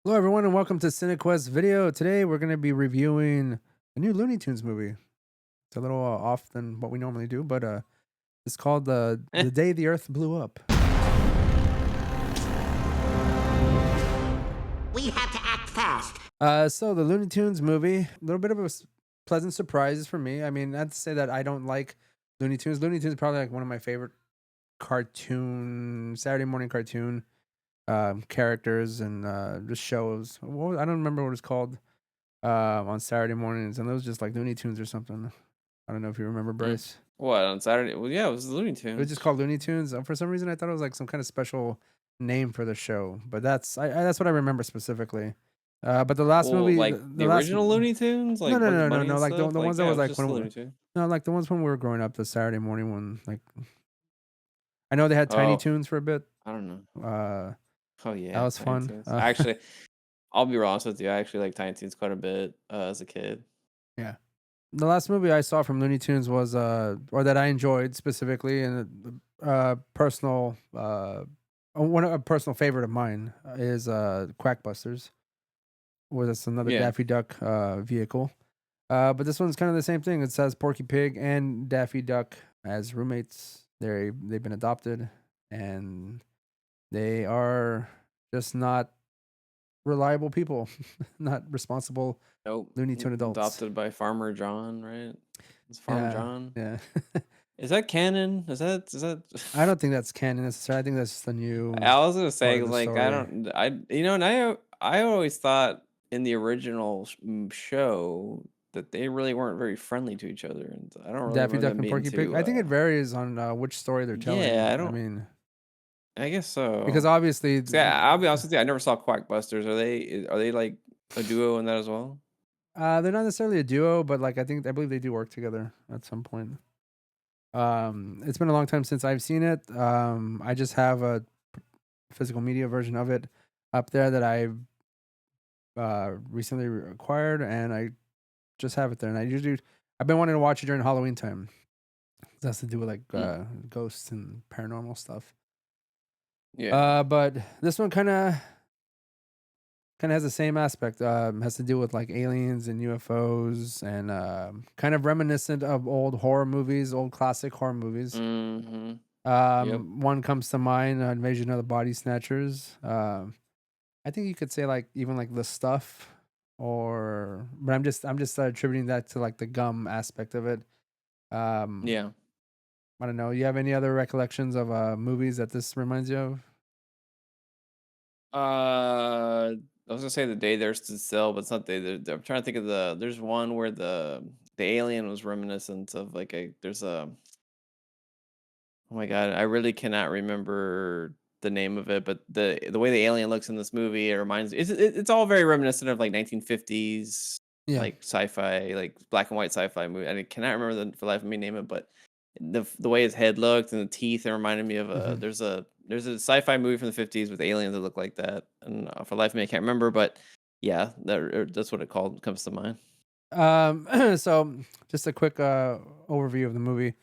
Hello, everyone, and welcome to CineQuest video. Today, we're going to be reviewing a new Looney Tunes movie. It's a little off than what we normally do, but it's called Eh, The Day the Earth Blew Up. We have to act fast. So the Looney Tunes movie, a little bit of a pleasant surprise for me. I mean, not to say that I don't like Looney Tunes. Looney Tunes is probably like one of my favorite Saturday morning cartoon characters and just shows. I don't remember what it's called on Saturday mornings, and it was just like Looney Tunes or something. I don't know if you remember, mm. Bryce. What, on Saturday? Well, yeah, it was Looney It was just Tunes. called Looney Tunes. For some reason, I thought it was like some kind of special name for the show, but that's what I remember specifically. But the last Well, movie, like the the last original no Looney Tunes, no like no Bugs no Bunny and like the stuff. Like, ones that yeah, it was was like just when the Looney Tunes. no, like the ones when we were growing up, the Saturday morning one. Like I know they had Tiny Oh, Toons for a bit. I don't know. Uh, Oh that yeah, was Tiny fun. Toons. Actually, I'll be honest with you. I actually like Tiny Toons quite a bit as a kid. Yeah. The last movie I saw from Looney Tunes was or that I enjoyed specifically, and personal a personal favorite of mine is Quackbusters, where it's another Yeah. Daffy Duck vehicle. But this one's kind of the same thing. It says Porky Pig and Daffy Duck as roommates. They've been adopted, and they are just not reliable people, not responsible Nope. Looney Tune adults. Adopted by Farmer John, right? It's Farmer Yeah, John. yeah. Is that canon? Is that? I don't think that's canon necessarily. I think that's just a new I was gonna part say, of the like, I story. don't, and I always thought in the original show that they really weren't very friendly to each other, and I don't really Daffy remember Duck them and being Porky Pig. too. I think it varies on which story they're Yeah, telling. I I don't. mean, I guess because so. obviously, See, I'll be honest with you. I never saw Quackbusters. Are they like a duo in that as well? they're not necessarily a duo, but like I believe they do work together at some point. It's been a long time since I've seen it. I just have a physical media version of it up there that I've recently acquired, and I just have it there. And I've been wanting to watch it during Halloween time. It has to do with like Hmm. ghosts and paranormal stuff. Yeah. But this one kind of has the same aspect. Has to do with like aliens and UFOs, and kind of reminiscent of old horror movies, old classic horror movies. Mm-hmm. Yep. One comes to mind, Invasion of the Body Snatchers. I think you could say like even like The Stuff, but I'm just attributing that to like the gum aspect of it. Um, Yeah. I don't know. You have any other recollections of movies that this reminds you of? I was gonna say the day there stood still, but it's not I'm trying to think of There's one where the alien was reminiscent of like a. There's a. Oh my god, I really cannot remember the name of it, but the way the alien looks in this movie, it reminds. It's all very reminiscent of like 1950s, Yeah. like sci-fi, like black and white sci-fi movie. I cannot remember the for the life of me name it, but the way his head looked and the teeth, it reminded me of a. Hmm. There's a sci-fi movie from the 50s with aliens that look like that, and for the life of me, I can't remember, but yeah, that's what it called comes to mind. So just a quick overview of the movie.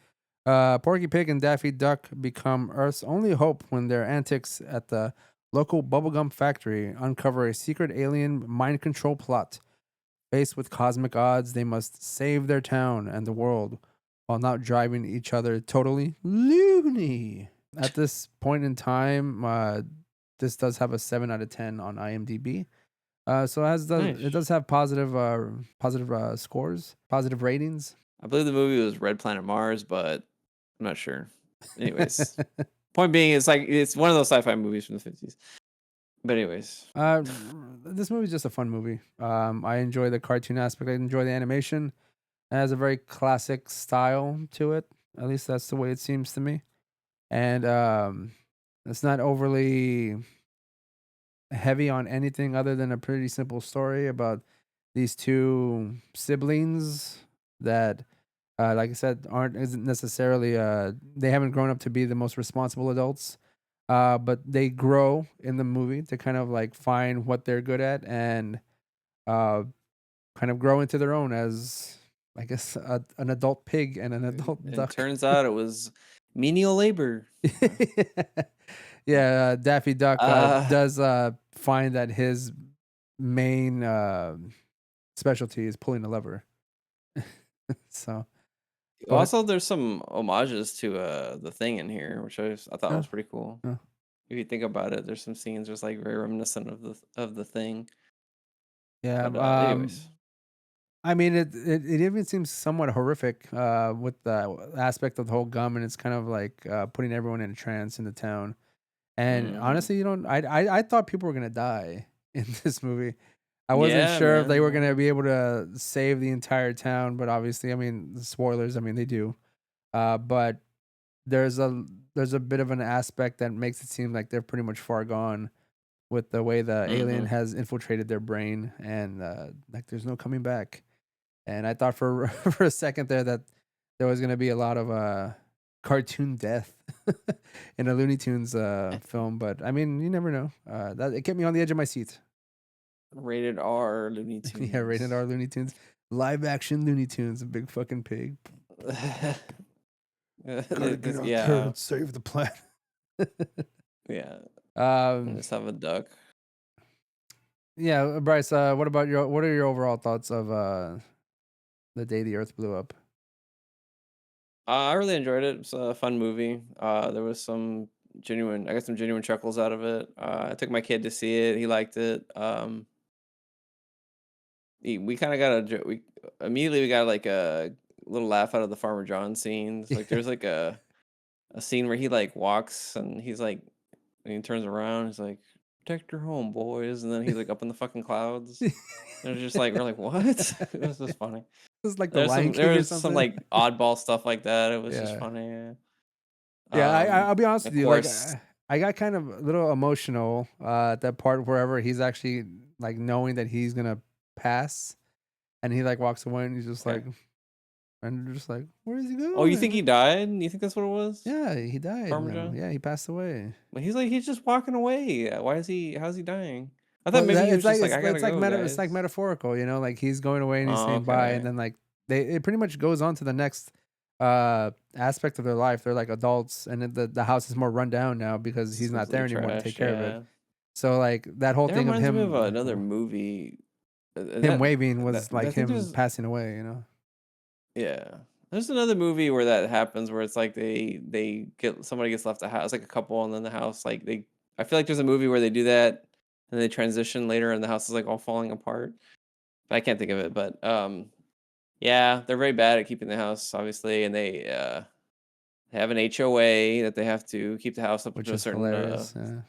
Porky Pig and Daffy Duck become Earth's only hope when their antics at the local bubblegum factory uncover a secret alien mind control plot. Faced with cosmic odds, they must save their town and the world while not driving each other totally loony. At this point in time, this does have a 7 out of 10 on IMDb. So it Nice. does have positive scores, positive ratings. I believe the movie was Red Planet Mars, but I'm not sure. Anyways, point being, it's like it's one of those sci-fi movies from the 50s. But anyways, This movie is just a fun movie. I enjoy the cartoon aspect. I enjoy the animation. It has a very classic style to it. At least that's the way it seems to me. And it's not overly heavy on anything other than a pretty simple story about these two siblings that, like I said, isn't necessarily they haven't grown up to be the most responsible adults. But they grow in the movie to kind of like find what they're good at and uh, kind of grow into their own as, I guess, an adult pig and an adult and it duck. turns out it was menial labor. Yeah, Daffy Duck Uh, does find that his main specialty is pulling the lever. So, but Also, there's some homages to the thing in here, which I thought uh, was pretty cool. uh, If you think about it, there's some scenes just like very reminiscent of the thing. yeah. But anyways, I mean, it even seems somewhat horrific with the aspect of the whole gum, and it's kind of like putting everyone in a trance in the town. And hmm honestly, you don't. I thought people were gonna die in this movie. I wasn't yeah, sure if they man, were yeah. gonna be able to save the entire town, but obviously, I mean, the spoilers. I mean, they do. But there's a there's a bit of an aspect that makes it seem like they're pretty much far gone with the way the alien hmm has infiltrated their brain, and like there's no coming back. And I thought for for a second there that there was gonna be a lot of cartoon death in a Looney Tunes film, but I mean, you never know. That it kept me on the edge of my seat. Rated R Looney Yeah, rated R Tunes. Looney Tunes, live action Looney Tunes, a big fucking pig. Gotta get out there Yeah, and save the planet. yeah. And um, just have a duck. yeah, Bryce. What about what are your overall thoughts of the day the Earth blew up? I really enjoyed it. It's a fun movie. There was some I got some genuine chuckles out of it. I took my kid to see it. He liked it. We kind of got we immediately we got like a little laugh out of the Farmer John scenes. Like there's like a scene where he like walks and he's like, and he turns around. He's like, "Protect your home, boys," and then he's like up in the fucking clouds. And it's just like we're like, "What?" It was just funny. It's like the Lion There King or was some something. like oddball stuff like that. It was just Yeah. funny. Yeah. Yeah, I'll be honest Of with you. Like, course, I got kind of a little emotional at that part wherever he's actually like knowing that he's gonna pass, and he like walks away, and he's just okay. like, and you're just like, where is he Oh, you think he going? died? You think that's what it was? Yeah, he died. Farmer No, John? yeah, he passed away. But he's like he's just walking away. Why is he? How's he dying? I thought Well, maybe he it's was like just like, I gotta it's like go, it's like guys. metaphorical, you know, like he's going away and he's Oh, saying bye, and okay. then like it pretty much goes on to the next aspect of their life. They're like adults, and the house is more run down now because It's he's not there completely anymore to take trash. care of it. Yeah. So like that whole That thing of reminds me of him another movie. And him waving was I like think him there's passing away, you know? yeah. There's another movie where that happens where it's like they get somebody gets left a house like a couple and then the house like they I feel like there's a movie where they do that and they transition later and the house is like all falling apart. But I can't think of it, but yeah, they're very bad at keeping the house obviously and they have an HOA that they have to keep the house up Which to a is certain hilarious. Yeah.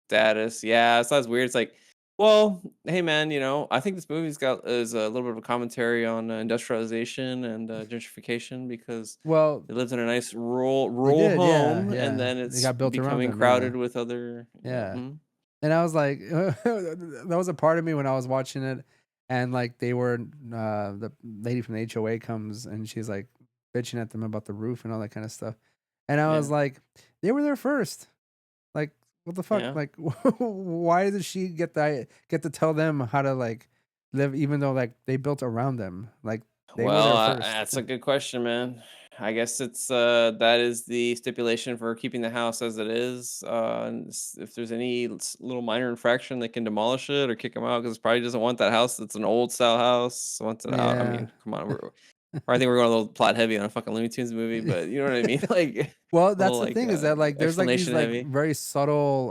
status. Yeah, so that's weird. It's like, well, hey man, I think this movie's got is a little bit of a commentary on industrialization and gentrification because Well, they lived in a nice they rural did, yeah, home, and yeah. then They it's got built around becoming them, yeah. crowded with other, Yeah. mhm, And I was like, that was a part of me when I was watching it, and like they were, the lady from the HOA comes and she's like bitching at them about the roof and all that kind of stuff, and I was yeah, like, they were there first. Like, what the fuck? yeah. Like, why did she get to tell them how to like live, even though like they built around them? Like they were Well, there first. that's a good question, man. I guess it's that is the stipulation for keeping the house as it is. And if there's any little minor infraction, they can demolish it or kick them out because probably doesn't want that house. It's an old style house. Wants it out. I Yeah. mean, come on. Or I think we're going a little plot heavy on a fucking Looney Tunes movie, but you know what I mean? Like Well, a that's little the like thing is that like there's like these explanation like heavy. very subtle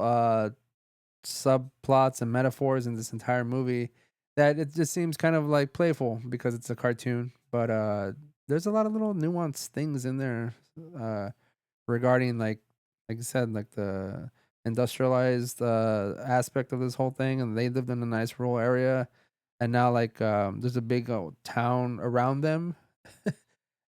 subplots and metaphors in this entire movie that it just seems kind of like playful because it's a cartoon, but there's a lot of little nuanced things in there uh regarding like I said, like the industrialized aspect of this whole thing, and they lived in a nice rural area, and now like there's a big town around them, Yeah.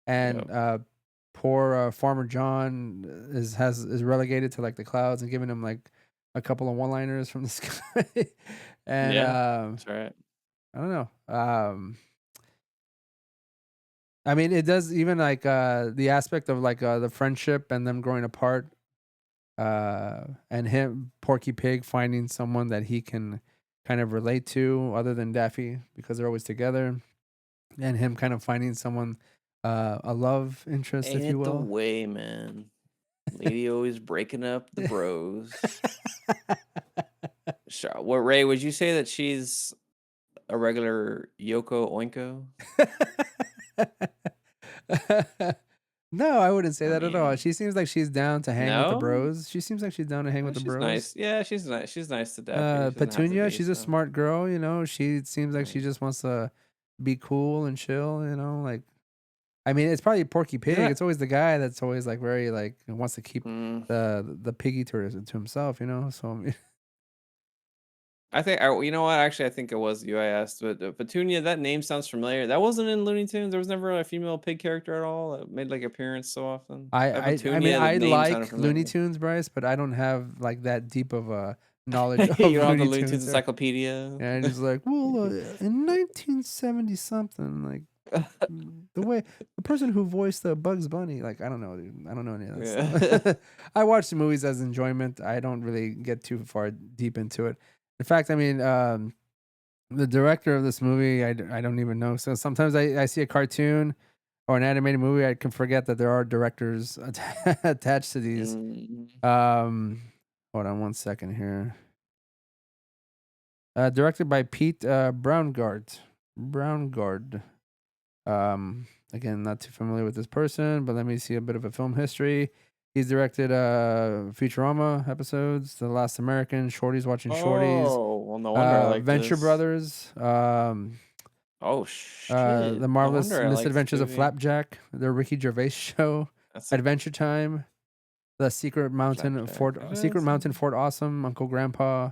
and poor Farmer John is relegated to like the clouds and giving him like a couple of one-liners from the sky, and Yeah. That's right. I don't know. I mean, it does even like the aspect of like the friendship and them growing apart, and him Porky Pig finding someone that he can kind of relate to other than Daffy because they're always together, and him kind of finding someone, a love interest, Ain't if you it the will. way, man? Lady always breaking up the bros. Sure. What Ray? Would you say that she's a regular Yoko Oinko? No, I wouldn't say I that at all. mean, She seems like she's down to hang with the no? bros. She seems like she's down to hang with the She's bros. nice. Yeah, she's nice. She's nice to Daffy. She doesn't have to Petunia, be, she's a so smart girl, she seems I like she mean, just wants to be cool and chill, like I mean, it's probably Porky isn't Pig. that It's always the guy that's always like very like wants to keep mm, the piggy to himself, So I mean, I think you know what? Actually, I think it was you I asked, but Petunia, that name sounds familiar. That wasn't in Looney Tunes. There was never a female pig character at all that made like appearance so often. That I mean Petunia, the I name sounded like Looney familiar. Tunes, Bryce, but I don't have like that deep of a knowledge You of don't have the Looney Looney Tunes Tunes. encyclopedia. And just like, well, in 1970 something, like the way the person who voiced the Bugs Bunny, like I don't know, dude. I don't know any of that Yeah. stuff. I watch the movies as enjoyment. I don't really get too far deep into it. In fact, I mean, the director of this movie, I don't even know. So sometimes I see a cartoon or an animated movie, I can forget that there are directors attached to these. Mm. Um, hold on one second here. Directed by Pete Brownguard. Brownguard. Again, not too familiar with this person, but let me see a bit of a film history. He's directed Futurama episodes, The Last American, Shorties Watching Shorties, Oh, well, no wonder I like Venture this. Brothers, Oh shit! The No Marvelous wonder I like this Misadventures of movie. Flapjack, The Ricky Gervais Show, That's a Adventure Time, The flapjack. Secret Mountain Fort Awesome, Uncle Grandpa,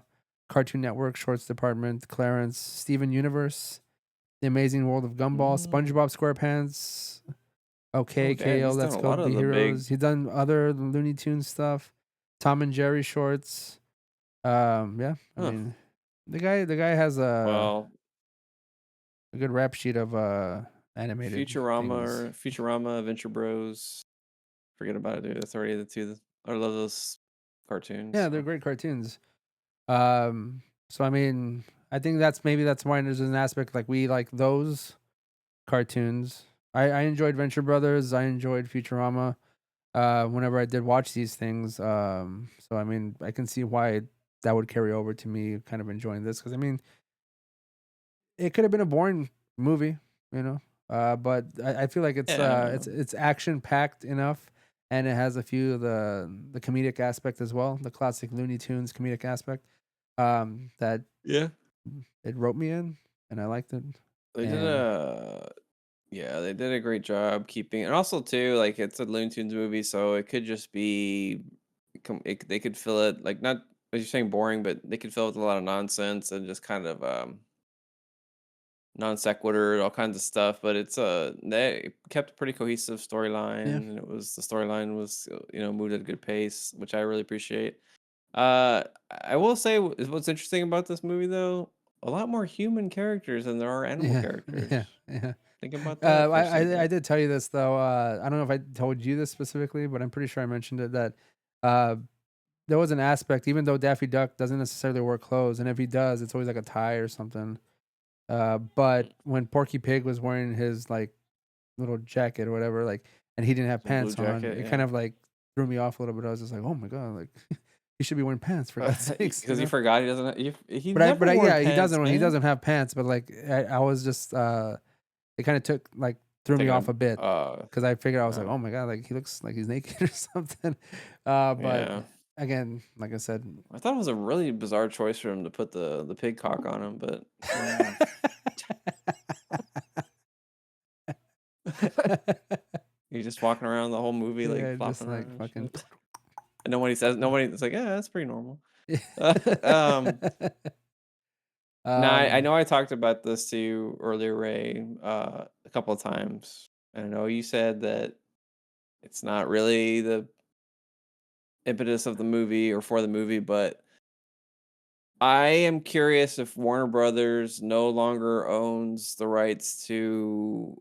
Cartoon Network, Shorts Department, Clarence, Steven Universe, The Amazing World of Gumball, Mm. SpongeBob SquarePants, Oh, Okay, dad, KO, he's done Let's a Go lot Be of the big. Heroes. He's done other Looney Tunes stuff, Tom and Jerry shorts. Yeah, I Huh. mean, the guy has Well, a good rap sheet of animated things. Futurama, Adventure Bros. Forget about it, dude. That's already the two. I love those cartoons. Yeah, they're So great cartoons. So I mean, I think that's why there's an aspect like we like those cartoons. I enjoyed Venture Brothers. I enjoyed Futurama. Whenever I did watch these things. So I mean, I can see why that would carry over to me kind of enjoying this because I mean, it could have been a boring movie, you know. But I feel like yeah, it's action packed enough, and it has a few of the comedic aspect as well, the classic Looney Tunes comedic aspect. That yeah. it wrote me in, and I liked it. They did And a they did a great job keeping, and also too, like it's a Looney Tunes movie, so it could just be, they could fill it like not as you're saying boring, but they could fill it with a lot of nonsense and just kind of non sequitur, all kinds of stuff. But they kept a pretty cohesive yeah, storyline, and the storyline was moved at a good pace, which I really appreciate. I will say what's interesting about this movie though, a lot more human characters than there are animal yeah, characters. yeah, yeah. Think about that for a I second. did tell you this though. I don't know if I told you this specifically, but I'm pretty sure I mentioned it that uh, there was an aspect, even though Daffy Duck doesn't necessarily wear clothes, and if he does, it's always like a tie or something. But when Porky Pig was wearing his like little jacket or whatever, like, and he didn't have The blue pants on, jacket, it kind yeah. of like threw me off a little bit. I was just like, oh my god, like he should be wearing pants for God's sakes, Because you forgot he doesn't. He But never wore yeah, pants, he man. doesn't have pants, but like I was just it kind of threw me off Taking a bit a because I figured I was like, uh, oh my god, like he looks like he's naked or something. But yeah. again, like I said, I thought it was a really bizarre choice for him to put the pig cock on him, but he's just walking around the whole movie like yeah, just flopping like around and fucking. shit. And nobody says nobody. It's like, yeah, that's pretty normal. Um, Now I um, know I talked about this to you earlier, Ray, a couple of times. And I know you said that it's not really the impetus of the movie or for the movie, but I am curious if Warner Brothers no longer owns the rights to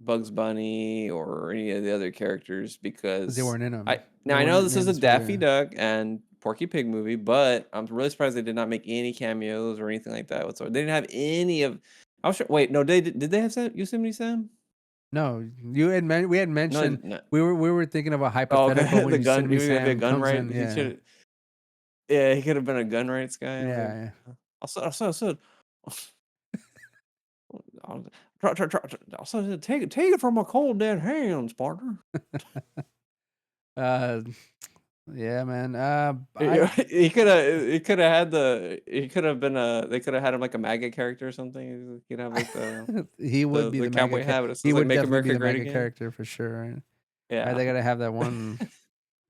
Bugs Bunny or any of the other characters, 'cause they because weren't in them. They I weren't know this is named a Daffy specifically. Duck and Porky Pig movie, but I'm really surprised they did not make any cameos or anything like that whatsoever. They didn't have any of. I was sure. Wait, no, did they have Yosemite Sam? No, we had No, mentioned no. we were thinking of a Oh, hypothetical okay. when The gun. He Yosemite was gonna be a Sam gun comes right. in. He Yeah, should. Yeah, he could have been a gun rights guy. I was like, yeah, I said. I'll take it from my cold dead hands, partner. Uh, yeah, man. Yeah, he coulda had he could have been they could have had him like a MAGA character or something. He could have like he would be the the mega. cowboy hat, but it He says like would "Make definitely be America the Great mega Again." character for sure. Right? Yeah. They gotta have that one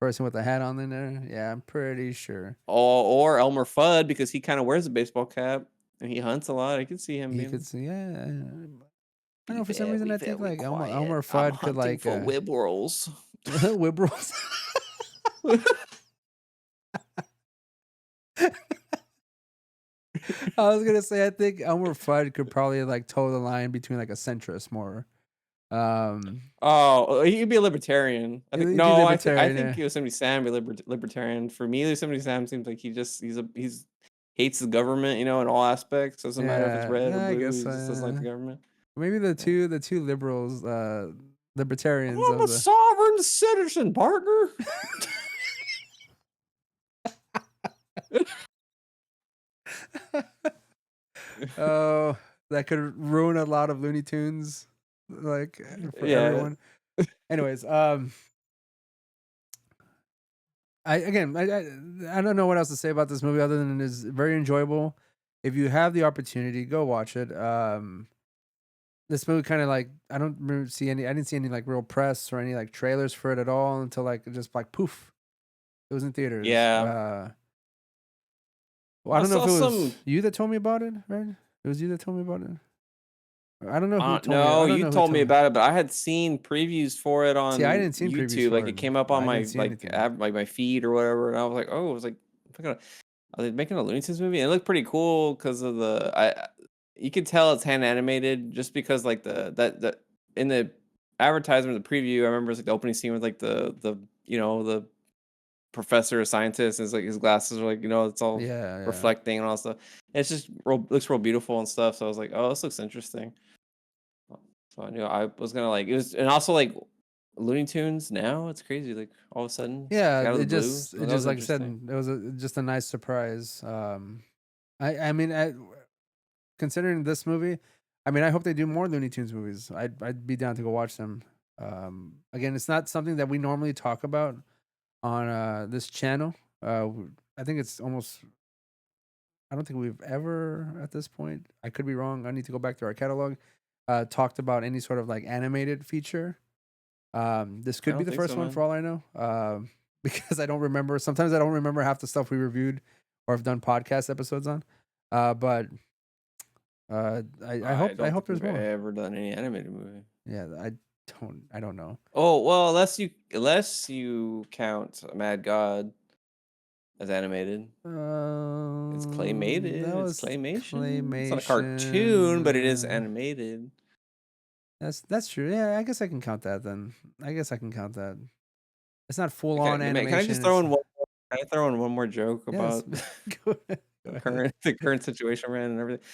person with the hat on in there. Yeah, I'm pretty sure Or Elmer Fudd because he kind of wears a baseball cap and he hunts a lot. I could see him he could being see. Yeah, I don't be know. For some reason, very, I think very like quiet. Elmer I'm Fudd could hunting like for whip rolls. whip rolls. I was gonna say I think Elmer Fudd could probably like toe the line between like a centrist more. Um, Oh, he'd be a libertarian. I think he'd be no, I libertarian. think Yeah. Yosemite Sam be libertarian. For me, Yosemite Sam seems like he's hates the government, in all aspects. Doesn't matter if it's red or Yeah, I blue. guess He just doesn't like the government. maybe the Yeah. two liberals, libertarians I'm of a the. sovereign citizen, partner. Oh, that could ruin a lot of Looney Tunes, like for Yeah. everyone. Anyways, I don't know what else to say about this movie other than it is very enjoyable. If you have the opportunity, go watch it. This movie kind of like I didn't see any like real press or any like trailers for it at all until like it just like poof, it was in theaters. Yeah. Well, I I don't know if saw it some. was you that told me about it, right? It was you that told me about it. I don't know who told me. I No, don't you know who told me told me. about it, but I had seen previews for it See, I on didn't see previews YouTube. Like for it it. came up on I didn't my see anything. like my feed or whatever, and I was like, oh, it was like, fucking- are they making a Looney Tunes movie? And it looked pretty cool because of you could tell it's hand animated just because like the in the advertisement, the preview, I remember it's like the opening scene with like the professor or scientist, and it's like his glasses are like it's all Yeah, yeah. reflecting and all that stuff. It's just looks real beautiful and stuff. So I was like, oh, this looks interesting. So I knew I was gonna like it was, and also like Looney Tunes. Now it's crazy. Like all of a sudden, Yeah, like out of the blue. it So that just was like I said, interesting. it was just a nice surprise. I mean, considering this movie, I mean, I hope they do more Looney Tunes movies. I'd be down to go watch them. Again, it's not something that we normally talk about on this channel. I think it's almost. I don't think we've ever at this point. I could be wrong. I need to go back to our catalog. Talked about any sort of like animated feature. This I could be don't the think first so, one man. for all I know. Because I don't remember. Sometimes I don't remember half the stuff we reviewed or have done podcast episodes on. But I I hope don't think there's we've more. ever done any animated movie. Yeah, I don't know. Oh well, unless you count Mad God as animated. It's That claymated. It's was claymation. It's not a cartoon, but it is claymation. animated. That's true. Yeah, I guess I can count that then. I guess I can count that. It's not full Okay, on man, can I animation. just throw It's in one? Can I throw in one more joke yes. about Go ahead. Go ahead. the current situation we're in and everything?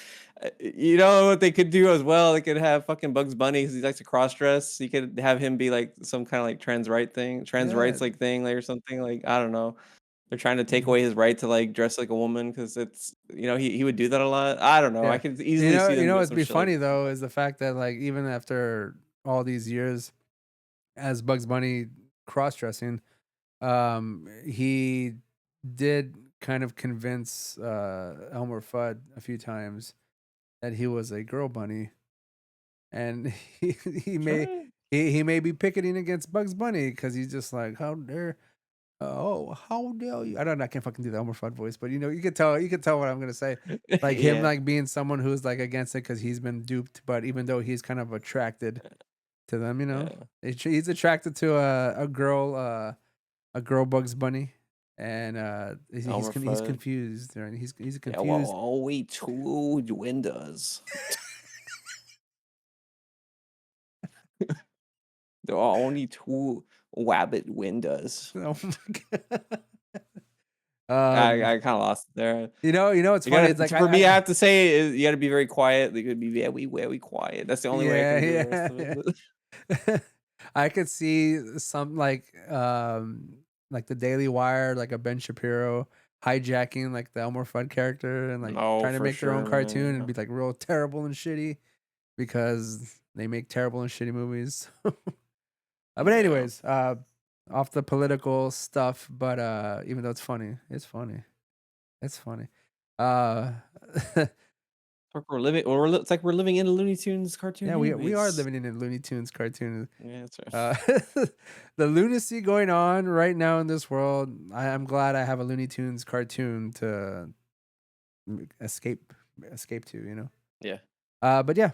You know what they could do as well? They could have fucking Bugs Bunny because he likes to cross dress. You could have him be like some kind of like trans Yeah. rights like thing, like or something. Like I don't know. They're trying to take Mhm. away his right to like dress like a woman because it's he would do that a lot. I don't know. I Yeah. could easily see You them know doing what'd some be shit like funny that. though is the fact that like even after all these years as Bugs Bunny cross dressing, he did kind of convince Elmer Fudd a few times that he was a girl bunny, and he may Sure. he may be picketing against Bugs Bunny because he's just like, how dare how dare you? I don't know, I can't fucking do the Elmer Fudd voice, but you could tell what I'm gonna say. Like him Yeah. like being someone who's like against it because he's been duped, but even though he's kind of attracted to them, Yeah. he's attracted to a girl Bugs Bunny, and Elmer he's Fudd. confused, right? He's Yeah, well, confused. only two windows. There are only two wabbit windows. Oh my god. I kind of lost it there. It's You funny. gotta It's like for me, I have to say you gotta be very quiet. You gotta be very, very quiet. That's the only way I yeah, can do the rest yeah, of it. yeah. I could see some like the Daily Wire, like a Ben Shapiro hijacking like the Elmer Fudd character and like No, trying to for make their own sure, cartoon and man. be like real terrible and shitty. because they make terrible and shitty movies. But Yeah. anyways, off the political stuff, but even though it's funny, it's funny. It's funny. Uh, It's like we're living in a Looney Tunes cartoon. yeah, we are Anyways. living in a Looney Tunes cartoon. Yeah, that's right. The lunacy going on right now in this world. I'm glad I have a Looney Tunes cartoon to escape to. You know. Yeah. But yeah.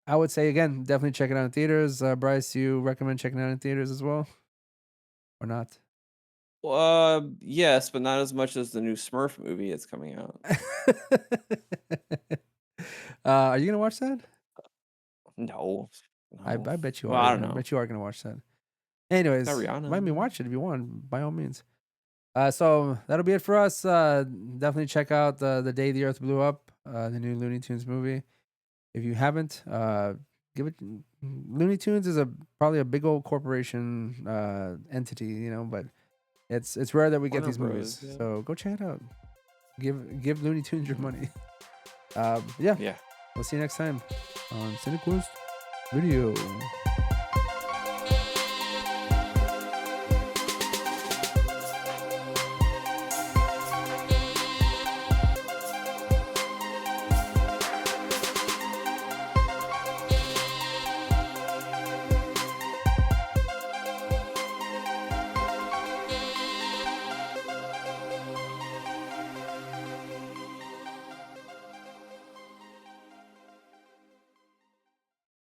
I would say again, definitely check it out in theaters. Bryce, you recommend checking it out in theaters as well, or not? Yes, but not as much as the new Smurf movie that's coming out. Are you gonna watch that? No. I No. bet you Well, are. I don't I know. bet you are gonna watch that. Got Anyways, let me Rihanna. watch it if you want, by all means. So that'll be it for us. Definitely check out the Day the Earth Blew Up, the new Looney Tunes movie. If you haven't, give it. Looney Tunes is probably a big old corporation entity, you know, but it's rare that we get Warner these Bros. movies. Yeah. So go check it out. Give Looney Tunes your money. Yeah, Yeah. we'll see you next time on Cinequest Video.